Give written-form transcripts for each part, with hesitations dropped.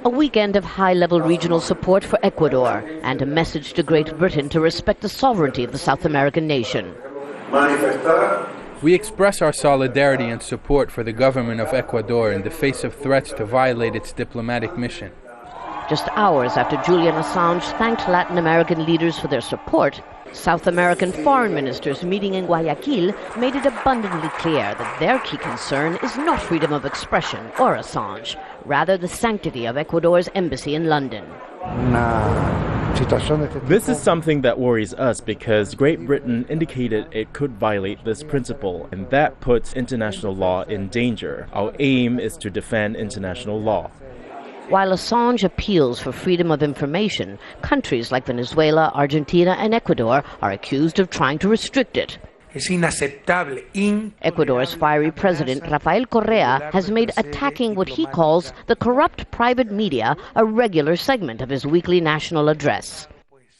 A weekend of high-level regional support for Ecuador and a message to Great Britain to respect the sovereignty of the South American nation. We express our solidarity and support for the government of Ecuador in the face of threats to violate its diplomatic mission. Just hours after Julian Assange thanked Latin American leaders for their support, South American foreign ministers meeting in Guiyaquil made it abundantly clear that their key concern is not freedom of expression or Assange, rather the sanctity of Ecuador's embassy in London. This is something that worries us because Great Britain indicated it could violate this principle, and that puts international law in danger. Our aim is to defend international law. While Assange appeals for freedom of information, countries like Venezuela, Argentina, and Ecuador are accused of trying to restrict it. Ecuador's fiery president, Rafael Correa, has made attacking what he calls the corrupt private media a regular segment of his weekly national address.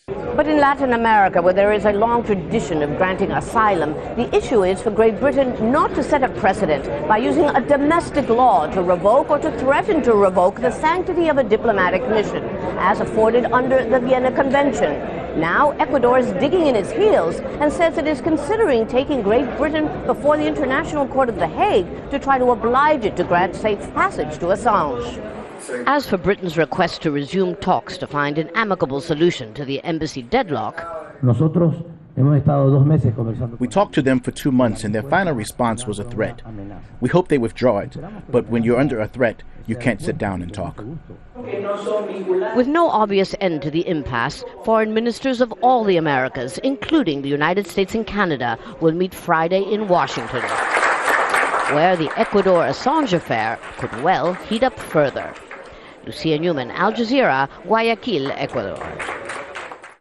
But in Latin America, where there is a long tradition of granting asylum, the issue is for Great Britain not to set a precedent by using a domestic law to revoke or to threaten to revoke the sanctity of a diplomatic mission, as afforded under the Vienna Convention. Now, Ecuador is digging in its heels and says it is considering taking Great Britain before the International Court of The Hague to try to oblige it to grant safe passage to Assange. As for Britain's request to resume talks to find an amicable solution to the embassy deadlock, we talked to them for 2 months and their final response was a threat. We hope they withdraw it, but when you're under a threat, you can't sit down and talk. With no obvious end to the impasse, foreign ministers of all the Americas, including the United States and Canada, will meet Friday in Washington, where the Ecuador-Assange affair could well heat up further. Lucia Newman, Al Jazeera, Guayaquil, Ecuador.